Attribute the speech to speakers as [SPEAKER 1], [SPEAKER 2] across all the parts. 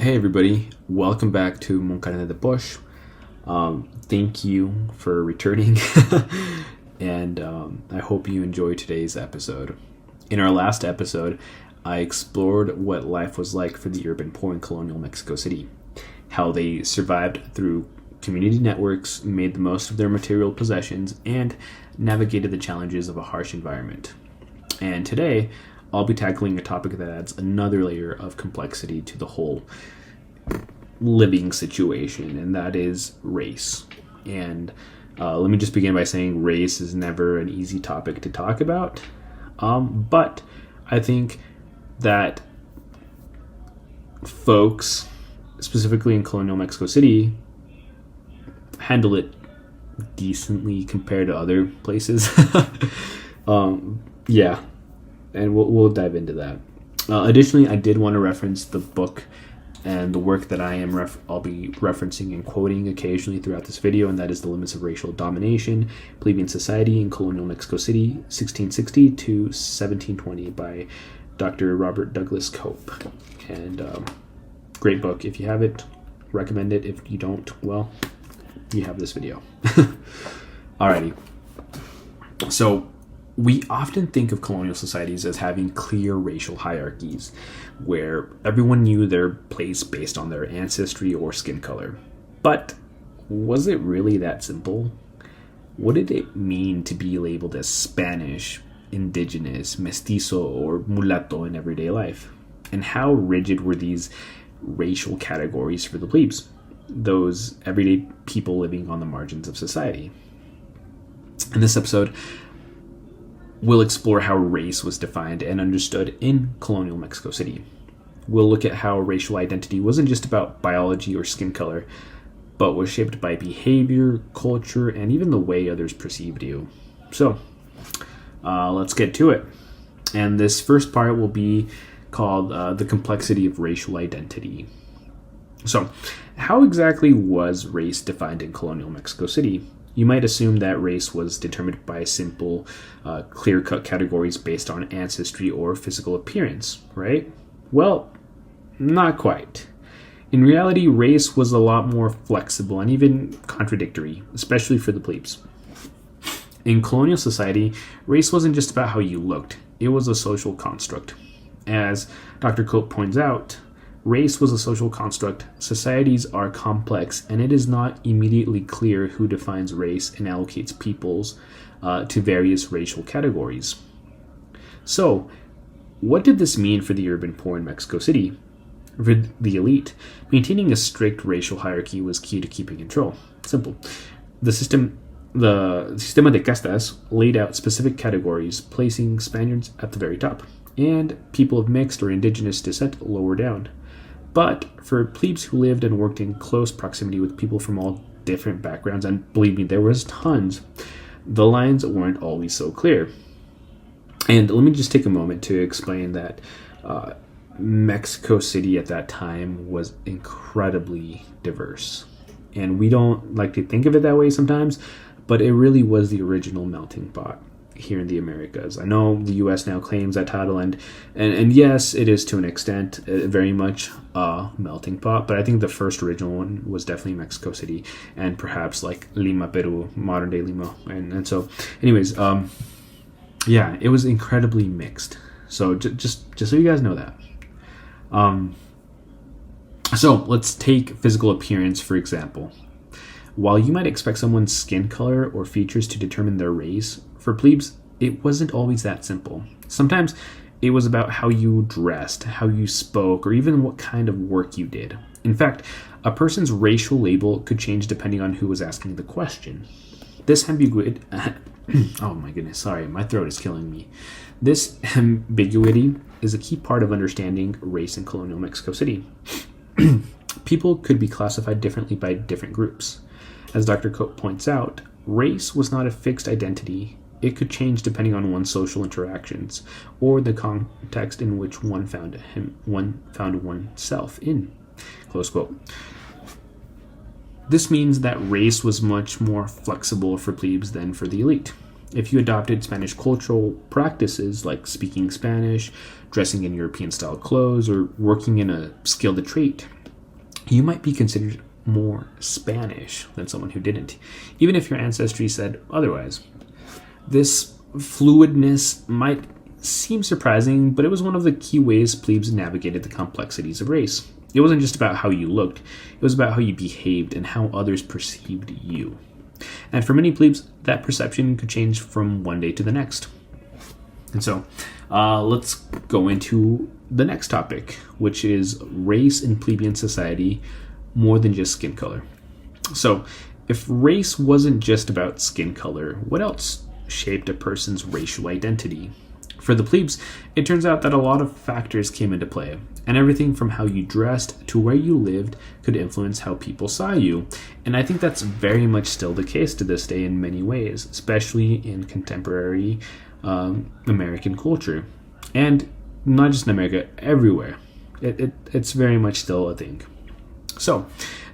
[SPEAKER 1] Hey everybody, welcome back to Mon Carnet de Poche. Thank you for returning, and I hope you enjoy today's episode. In our last episode, I explored what life was like for the urban poor in colonial Mexico City, how they survived through community networks, made the most of their material possessions, and navigated the challenges of a harsh environment. And today, I'll be tackling a topic that adds another layer of complexity to the whole living situation, and that is race. And let me just begin by saying race is never an easy topic to talk about, but I think that folks, specifically in colonial Mexico City, handle it decently compared to other places. Yeah. And we'll dive into that. Additionally, I did want to reference the book and the work that I'll be referencing and quoting occasionally throughout this video, and that is The Limits of Racial Domination, Plebeian Society in Colonial Mexico City, 1660 to 1720 by Dr. Robert Douglas Cope. And great book. If you have it, recommend it. If you don't, well, you have this video. Alrighty. So, we often think of colonial societies as having clear racial hierarchies, where everyone knew their place based on their ancestry or skin color. But was it really that simple? What did it mean to be labeled as Spanish, Indigenous, mestizo, or mulatto in everyday life? And how rigid were these racial categories for the plebes, those everyday people living on the margins of society? In this episode, we'll explore how race was defined and understood in colonial Mexico City. We'll look at how racial identity wasn't just about biology or skin color, but was shaped by behavior, culture, and even the way others perceived you. So, let's get to it. And this first part will be called The Complexity of Racial Identity. So, how exactly was race defined in colonial Mexico City? You might assume that race was determined by simple, clear-cut categories based on ancestry or physical appearance, right? Well, not quite. In reality, race was a lot more flexible and even contradictory, especially for the plebes. In colonial society, race wasn't just about how you looked, it was a social construct. As Dr. Cope points out, race was a social construct. Societies are complex, and it is not immediately clear who defines race and allocates peoples to various racial categories. So, what did this mean for the urban poor in Mexico City? For the elite, maintaining a strict racial hierarchy was key to keeping control. Simple. The Sistema de Castas laid out specific categories, placing Spaniards at the very top, and people of mixed or indigenous descent lower down. But for plebes who lived and worked in close proximity with people from all different backgrounds, and believe me, there was tons, the lines weren't always so clear. And let me just take a moment to explain that Mexico City at that time was incredibly diverse. And we don't like to think of it that way sometimes, but it really was the original melting pot here in the Americas. I know the U.S. now claims that title, and yes, it is to an extent very much a melting pot, but I think the first original one was definitely Mexico City, and perhaps like Lima, Peru, modern day Lima, and so anyways, yeah, it was incredibly mixed. So just so you guys know that. So let's take physical appearance for example. While you might expect someone's skin color or features to determine their race, for plebes, it wasn't always that simple. Sometimes it was about how you dressed, how you spoke, or even what kind of work you did. In fact, a person's racial label could change depending on who was asking the question. This ambiguity... oh my goodness, sorry, my throat is killing me. This ambiguity is a key part of understanding race in colonial Mexico City. People could be classified differently by different groups. As Dr. Cope points out, race was not a fixed identity. It could change depending on one's social interactions or the context in which one found oneself in. Close quote. This means that race was much more flexible for plebes than for the elite. If you adopted Spanish cultural practices like speaking Spanish, dressing in European-style clothes, or working in a skilled trade, you might be considered more Spanish than someone who didn't, even if your ancestry said otherwise. This fluidness might seem surprising, but it was one of the key ways plebes navigated the complexities of race. It wasn't just about how you looked, it was about how you behaved and how others perceived you. And for many plebes, that perception could change from one day to the next. And so, let's go into the next topic, which is race in plebeian society more than just skin color. So, if race wasn't just about skin color, what else shaped a person's racial identity? For the plebes, it turns out that a lot of factors came into play, and everything from how you dressed to where you lived could influence how people saw you. And I think that's very much still the case to this day in many ways, especially in contemporary American culture. And not just in America, everywhere. It's very much still a thing. So,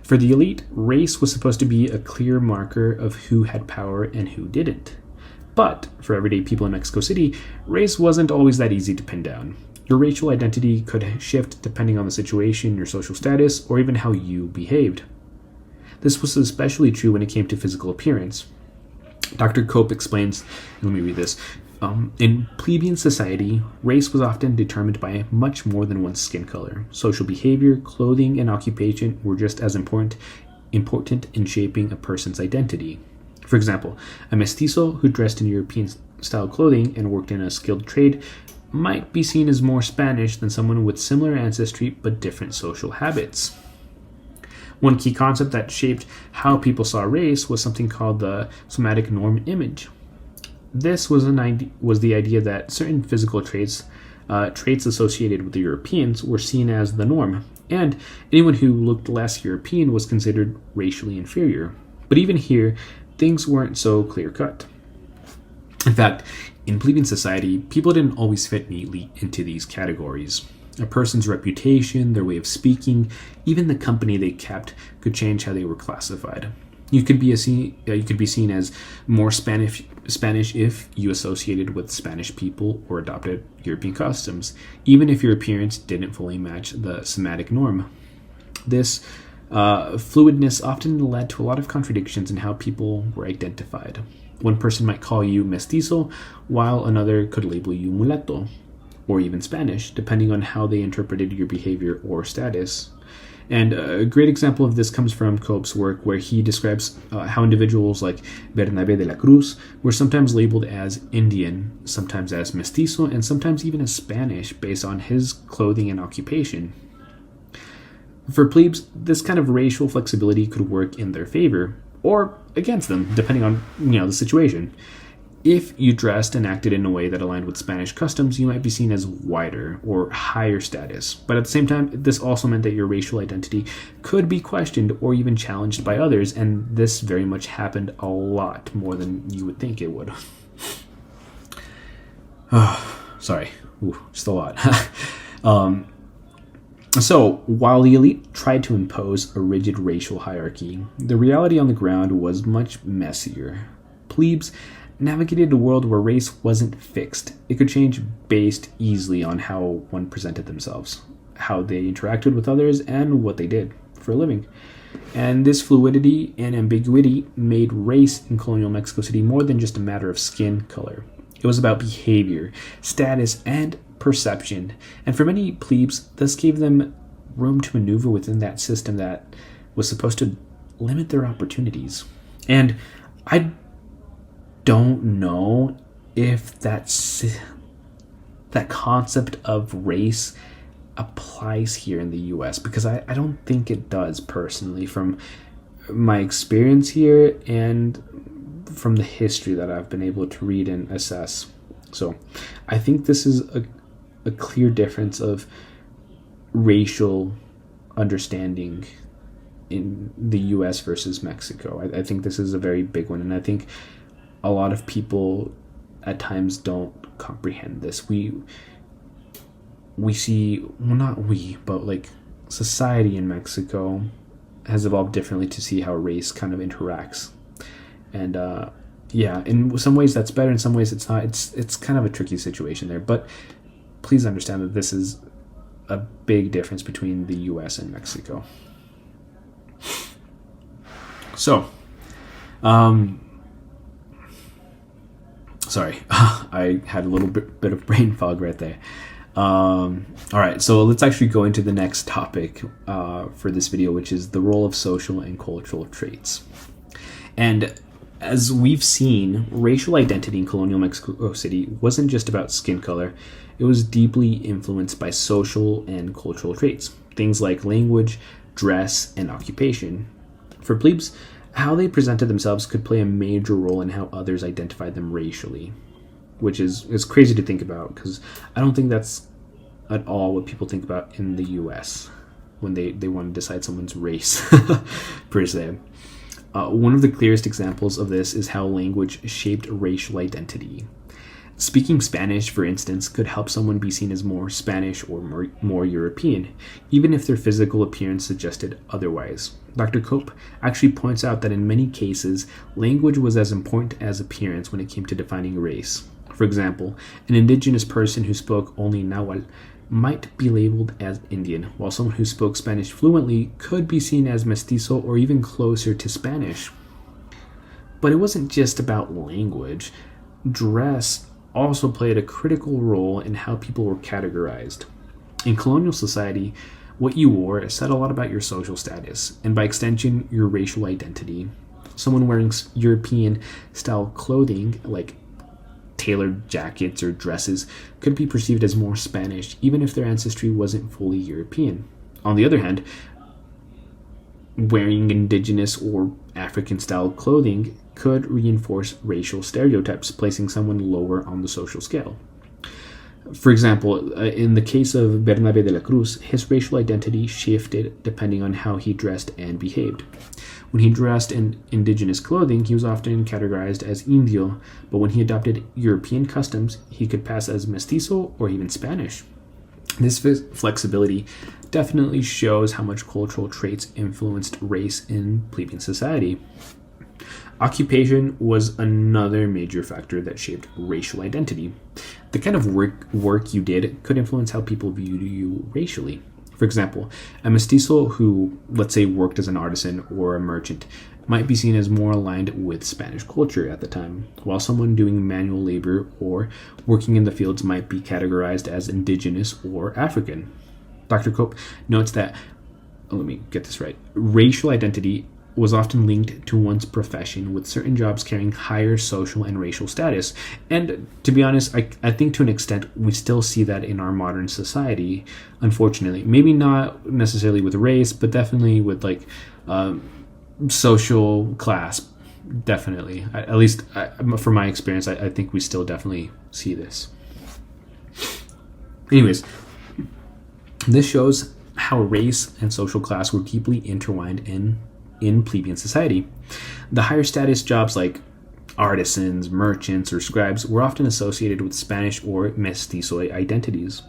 [SPEAKER 1] for the elite, race was supposed to be a clear marker of who had power and who didn't. But for everyday people in Mexico City, race wasn't always that easy to pin down. Your racial identity could shift depending on the situation, your social status, or even how you behaved. This was especially true when it came to physical appearance. Dr. Cope explains, let me read this. In plebeian society, race was often determined by much more than one's skin color. Social behavior, clothing, and occupation were just as important in shaping a person's identity. For example, a mestizo who dressed in European-style clothing and worked in a skilled trade might be seen as more Spanish than someone with similar ancestry but different social habits. One key concept that shaped how people saw race was something called the somatic norm image. This was the idea that certain physical traits associated with the Europeans were seen as the norm, and anyone who looked less European was considered racially inferior. But even here, things weren't so clear-cut. In fact, in plebeian society, people didn't always fit neatly into these categories. A person's reputation, their way of speaking, even the company they kept could change how they were classified. You could be seen as more Spanish if you associated with Spanish people or adopted European customs, even if your appearance didn't fully match the somatic norm. This fluidness often led to a lot of contradictions in how people were identified. One person might call you mestizo, while another could label you mulatto, or even Spanish, depending on how they interpreted your behavior or status. And a great example of this comes from Cope's work, where he describes how individuals like Bernabé de la Cruz were sometimes labeled as Indian, sometimes as mestizo, and sometimes even as Spanish based on his clothing and occupation. For plebes, this kind of racial flexibility could work in their favor or against them, depending on the situation. If you dressed and acted in a way that aligned with Spanish customs, you might be seen as whiter or higher status. But at the same time, this also meant that your racial identity could be questioned or even challenged by others, and this very much happened a lot more than you would think it would. Sorry. Just a lot. So, while the elite tried to impose a rigid racial hierarchy, the reality on the ground was much messier. Plebes navigated a world where race wasn't fixed. It could change based easily on how one presented themselves, how they interacted with others, and what they did for a living. And this fluidity and ambiguity made race in colonial Mexico City more than just a matter of skin color. It was about behavior, status, and perception. And for many plebes, this gave them room to maneuver within that system that was supposed to limit their opportunities. And I don't know if that concept of race applies here in the US, because I don't think it does personally, from my experience here and from the history that I've been able to read and assess. So I think this is a clear difference of racial understanding in the US versus Mexico. I think this is a very big one, and I think a lot of people at times don't comprehend this. We see, well, not we, but like society in Mexico has evolved differently to see how race kind of interacts. And in some ways that's better, in some ways it's not. It's kind of a tricky situation there, but please understand that this is a big difference between the US and Mexico. So, um, sorry, I had a little bit of brain fog right there. All right, so let's actually go into the next topic for this video, which is the role of social and cultural traits. And as we've seen, racial identity in colonial Mexico City wasn't just about skin color. It was deeply influenced by social and cultural traits, things like language, dress, and occupation. For plebes, how they presented themselves could play a major role in how others identified them racially, which is crazy to think about, because I don't think that's at all what people think about in the US when they want to decide someone's race, per se. One of the clearest examples of this is how language shaped racial identity. Speaking Spanish, for instance, could help someone be seen as more Spanish or more European, even if their physical appearance suggested otherwise. Dr. Cope actually points out that in many cases, language was as important as appearance when it came to defining race. For example, an indigenous person who spoke only Nahuatl might be labeled as Indian, while someone who spoke Spanish fluently could be seen as mestizo or even closer to Spanish. But it wasn't just about language. Dress also played a critical role in how people were categorized. In colonial society, what you wore said a lot about your social status, and by extension, your racial identity. Someone wearing European-style clothing, like tailored jackets or dresses, could be perceived as more Spanish, even if their ancestry wasn't fully European. On the other hand, wearing indigenous or African-style clothing could reinforce racial stereotypes, placing someone lower on the social scale. For example, in the case of Bernabe de la Cruz, his racial identity shifted depending on how he dressed and behaved. When he dressed in indigenous clothing, he was often categorized as Indio, but when he adopted European customs, he could pass as mestizo or even Spanish. This flexibility definitely shows how much cultural traits influenced race in plebeian society. Occupation was another major factor that shaped racial identity. The kind of work you did could influence how people viewed you racially. For example, a mestizo who, let's say, worked as an artisan or a merchant might be seen as more aligned with Spanish culture at the time, while someone doing manual labor or working in the fields might be categorized as indigenous or African. Dr. Cope notes that, let me get this right, racial identity was often linked to one's profession, with certain jobs carrying higher social and racial status. And to be honest, I think to an extent we still see that in our modern society, unfortunately. Maybe not necessarily with race, but definitely with social class. Definitely. At least from my experience, I think we still definitely see this. Anyways, this shows how race and social class were deeply intertwined in plebeian society. The higher status jobs like artisans, merchants, or scribes were often associated with Spanish or mestizo identities,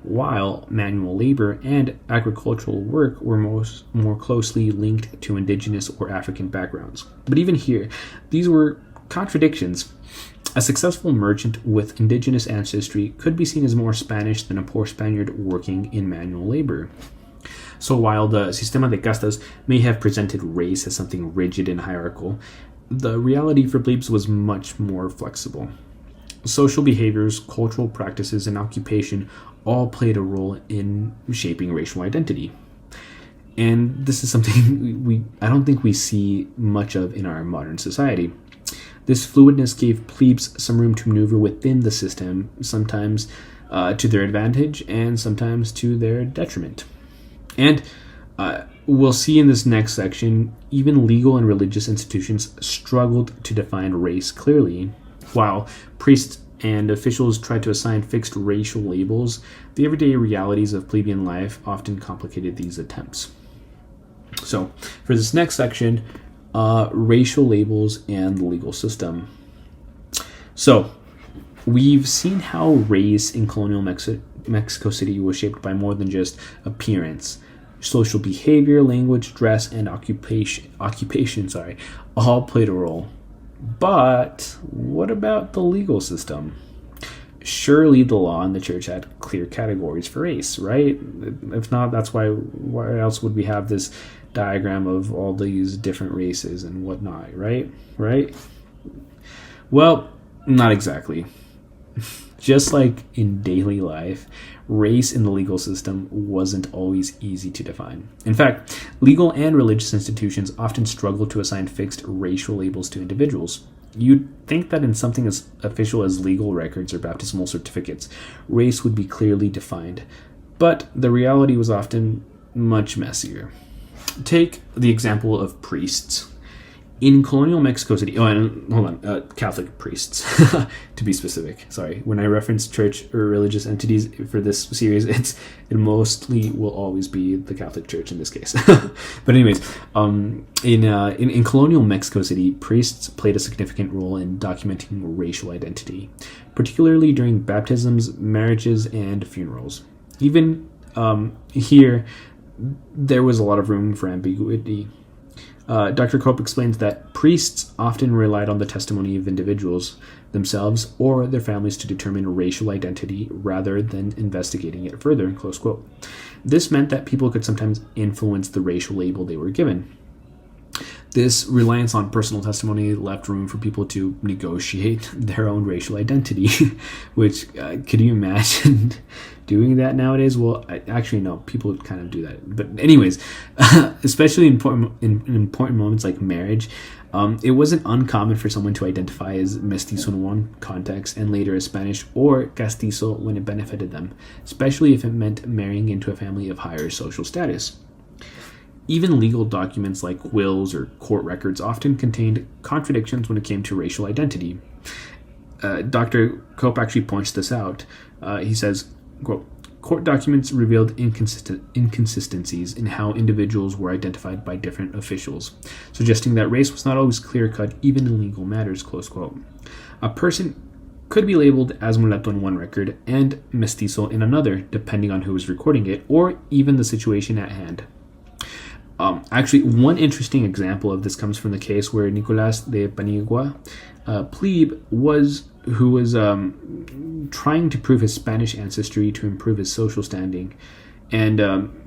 [SPEAKER 1] while manual labor and agricultural work were more closely linked to indigenous or African backgrounds. But even here, these were contradictions. A successful merchant with indigenous ancestry could be seen as more Spanish than a poor Spaniard working in manual labor. So while the sistema de castas may have presented race as something rigid and hierarchical, the reality for plebes was much more flexible. Social behaviors, cultural practices, and occupation all played a role in shaping racial identity. And this is something I don't think we see much of in our modern society. This fluidness gave plebes some room to maneuver within the system, sometimes to their advantage and sometimes to their detriment. And we'll see in this next section, even legal and religious institutions struggled to define race clearly. While priests and officials tried to assign fixed racial labels, the everyday realities of plebeian life often complicated these attempts. So, for this next section, racial labels and the legal system. So, we've seen how race in colonial Mexico City was shaped by more than just appearance. Social behavior, language, dress, and occupation all played a role. But what about the legal system? Surely the law and the church had clear categories for race, right? If not, that's why else would we have this diagram of all these different races and whatnot, right? Right? Well, not exactly. Just like in daily life, race in the legal system wasn't always easy to define. In fact, legal and religious institutions often struggle to assign fixed racial labels to individuals. You'd think that in something as official as legal records or baptismal certificates, race would be clearly defined, but the reality was often much messier. Take the example of priests. In colonial Mexico City, Catholic priests, to be specific. Sorry, when I reference church or religious entities for this series, it mostly will always be the Catholic Church in this case. But anyways, in colonial Mexico City, priests played a significant role in documenting racial identity, particularly during baptisms, marriages, and funerals. Even here, there was a lot of room for ambiguity. Dr. Cope explains that priests often relied on the testimony of individuals themselves or their families to determine racial identity rather than investigating it further, close quote. This meant that people could sometimes influence the racial label they were given. This reliance on personal testimony left room for people to negotiate their own racial identity, which, could you imagine doing that nowadays? Well, actually, no, people kind of do that. But anyways, especially in important moments like marriage, it wasn't uncommon for someone to identify as mestizo in one context and later as Spanish or castizo when it benefited them, especially if it meant marrying into a family of higher social status. Even legal documents like wills or court records often contained contradictions when it came to racial identity. Dr. Cope actually points this out. He says, quote, "Court documents revealed inconsistencies in how individuals were identified by different officials, suggesting that race was not always clear-cut even in legal matters," close quote. A person could be labeled as mulatto in one record and mestizo in another, depending on who was recording it or even the situation at hand. Actually, one interesting example of this comes from the case where Nicolás de Paniagua, plebe, who was trying to prove his Spanish ancestry to improve his social standing. And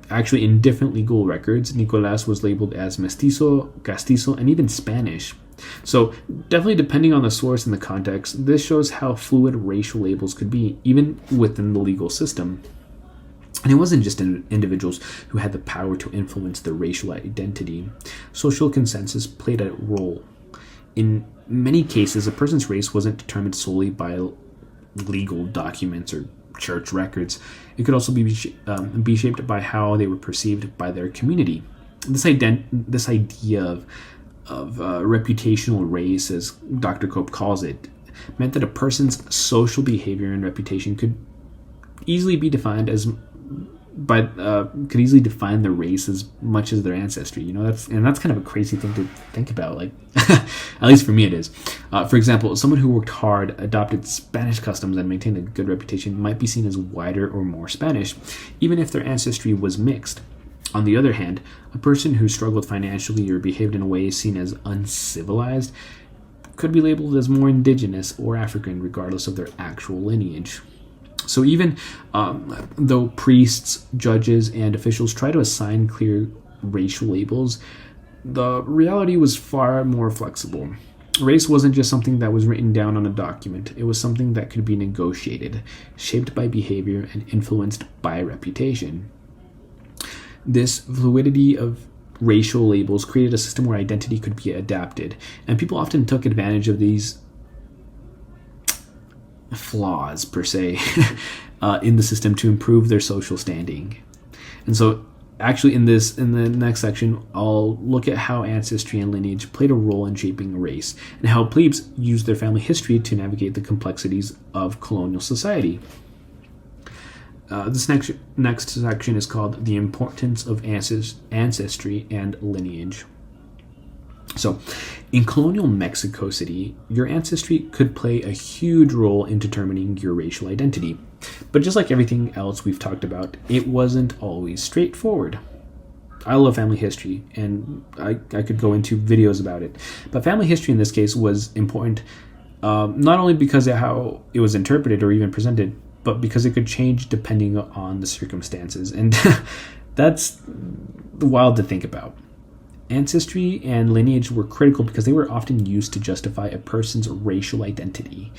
[SPEAKER 1] actually, in different legal records, Nicolás was labeled as mestizo, castizo, and even Spanish. So definitely depending on the source and the context, this shows how fluid racial labels could be, even within the legal system. And it wasn't just individuals who had the power to influence their racial identity. Social consensus played a role. In many cases, a person's race wasn't determined solely by legal documents or church records. It could also be shaped by how they were perceived by their community. This idea of reputational race, as Dr. Cope calls it, meant that a person's social behavior and reputation could easily be defined could easily define their race as much as their ancestry. That's kind of a crazy thing to think about. Like, at least for me, it is. For example, someone who worked hard, adopted Spanish customs, and maintained a good reputation might be seen as whiter or more Spanish, even if their ancestry was mixed. On the other hand, a person who struggled financially or behaved in a way seen as uncivilized could be labeled as more indigenous or African, regardless of their actual lineage. So even though priests, judges, and officials try to assign clear racial labels, the reality was far more flexible. Race wasn't just something that was written down on a document. It was something that could be negotiated, shaped by behavior, and influenced by reputation. This fluidity of racial labels created a system where identity could be adapted, and people often took advantage of these flaws, per se, in the system to improve their social standing. And so actually in the next section, I'll look at how ancestry and lineage played a role in shaping race and how plebes used their family history to navigate the complexities of colonial society. This next section is called The Importance of Ancestry and Lineage. So, in colonial Mexico City, your ancestry could play a huge role in determining your racial identity. But just like everything else we've talked about, it wasn't always straightforward. I love family history, and I could go into videos about it. But family history in this case was important, not only because of how it was interpreted or even presented, but because it could change depending on the circumstances. And that's wild to think about. Ancestry and lineage were critical because they were often used to justify a person's racial identity.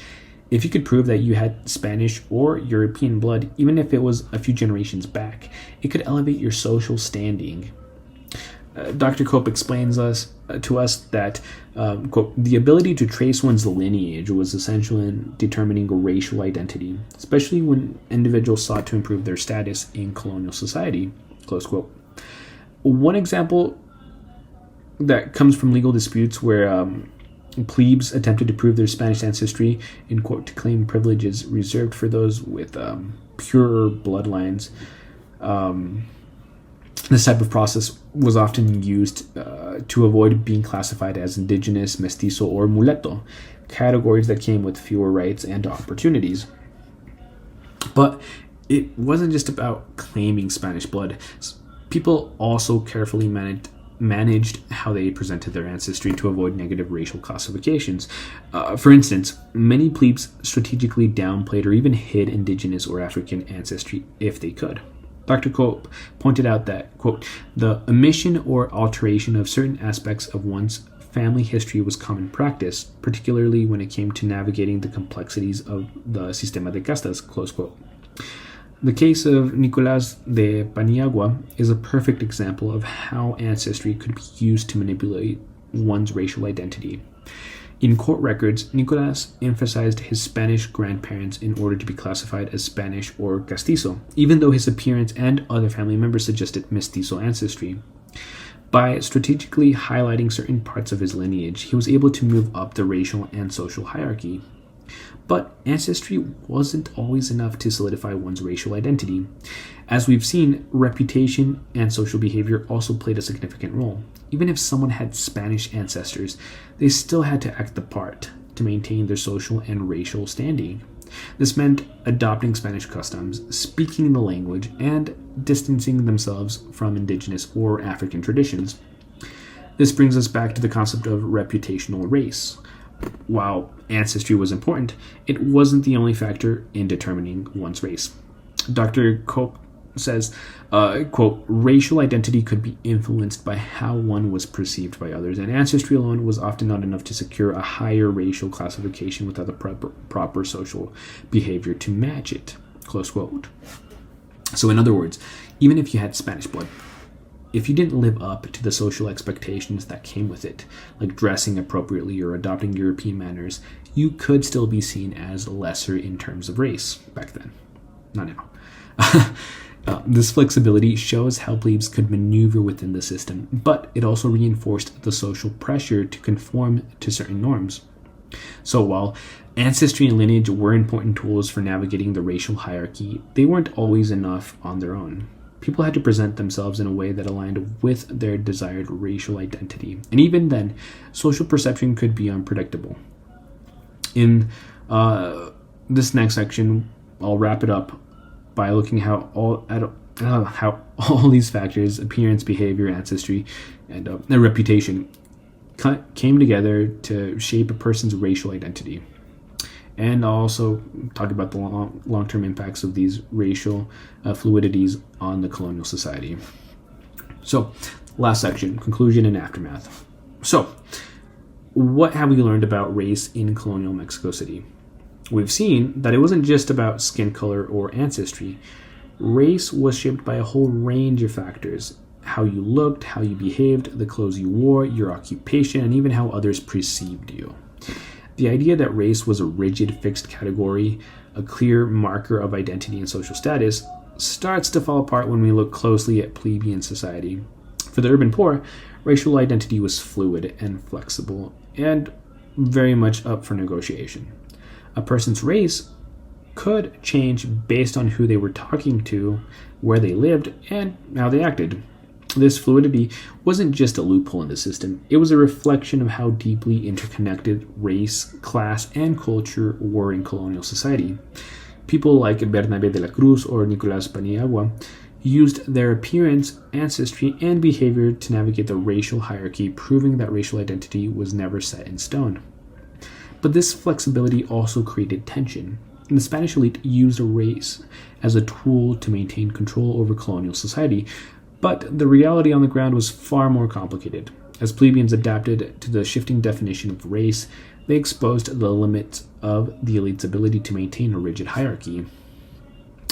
[SPEAKER 1] If you could prove that you had Spanish or European blood, even if it was a few generations back, it could elevate your social standing. Dr. Cope explains to us that, quote, the ability to trace one's lineage was essential in determining racial identity, especially when individuals sought to improve their status in colonial society, close quote. One example that comes from legal disputes where plebes attempted to prove their Spanish ancestry in quote to claim privileges reserved for those with purer bloodlines. This type of process was often used to avoid being classified as indigenous, mestizo, or mulatto, categories that came with fewer rights and opportunities. But it wasn't just about claiming Spanish blood. People also carefully managed how they presented their ancestry to avoid negative racial classifications. For instance, many plebes strategically downplayed or even hid indigenous or African ancestry if they could. Dr. Cope pointed out that, quote, the omission or alteration of certain aspects of one's family history was common practice, particularly when it came to navigating the complexities of the sistema de castas, close quote. The case of Nicolás de Paniagua is a perfect example of how ancestry could be used to manipulate one's racial identity. In court records, Nicolás emphasized his Spanish grandparents in order to be classified as Spanish or castizo, even though his appearance and other family members suggested mestizo ancestry. By strategically highlighting certain parts of his lineage, he was able to move up the racial and social hierarchy. But ancestry wasn't always enough to solidify one's racial identity. As we've seen, reputation and social behavior also played a significant role. Even if someone had Spanish ancestors, they still had to act the part to maintain their social and racial standing. This meant adopting Spanish customs, speaking the language, and distancing themselves from indigenous or African traditions. This brings us back to the concept of reputational race. While ancestry was important, it wasn't the only factor in determining one's race. Dr. Cope says, quote, racial identity could be influenced by how one was perceived by others, and ancestry alone was often not enough to secure a higher racial classification without the proper social behavior to match it, close quote. So in other words, even if you had Spanish blood, if you didn't live up to the social expectations that came with it, like dressing appropriately or adopting European manners, you could still be seen as lesser in terms of race back then. Not now. This flexibility shows how plebes could maneuver within the system, but it also reinforced the social pressure to conform to certain norms. So while ancestry and lineage were important tools for navigating the racial hierarchy, they weren't always enough on their own. People had to present themselves in a way that aligned with their desired racial identity. And even then, social perception could be unpredictable. In this next section, I'll wrap it up by looking how all these factors, appearance, behavior, ancestry, and their reputation, came together to shape a person's racial identity. And I'll also talk about the long-term impacts of these racial fluidities on the colonial society. So, last section, conclusion and aftermath. So, what have we learned about race in colonial Mexico City? We've seen that it wasn't just about skin color or ancestry. Race was shaped by a whole range of factors. How you looked, how you behaved, the clothes you wore, your occupation, and even how others perceived you. The idea that race was a rigid, fixed category, a clear marker of identity and social status, starts to fall apart when we look closely at plebeian society. For the urban poor, racial identity was fluid and flexible, and very much up for negotiation. A person's race could change based on who they were talking to, where they lived, and how they acted. This fluidity wasn't just a loophole in the system, it was a reflection of how deeply interconnected race, class, and culture were in colonial society. People like Bernabé de la Cruz or Nicolás Paniagua used their appearance, ancestry, and behavior to navigate the racial hierarchy, proving that racial identity was never set in stone. But this flexibility also created tension. The Spanish elite used race as a tool to maintain control over colonial society, but the reality on the ground was far more complicated. As plebeians adapted to the shifting definition of race, they exposed the limits of the elite's ability to maintain a rigid hierarchy.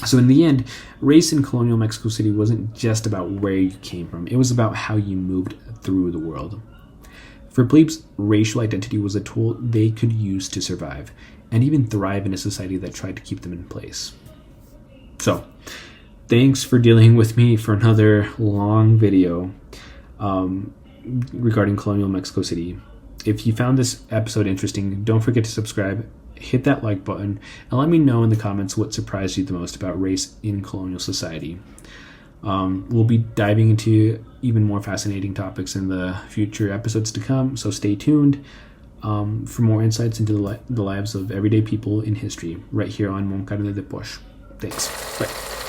[SPEAKER 1] So in the end, race in colonial Mexico City wasn't just about where you came from. It was about how you moved through the world. For plebes, racial identity was a tool they could use to survive and even thrive in a society that tried to keep them in place. So, thanks for dealing with me for another long video regarding colonial Mexico City. If you found this episode interesting, don't forget to subscribe, hit that like button, and let me know in the comments what surprised you the most about race in colonial society. We'll be diving into even more fascinating topics in the future episodes to come, so stay tuned for more insights into the lives of everyday people in history right here on Mon Carnet de Poche. Thanks. Bye.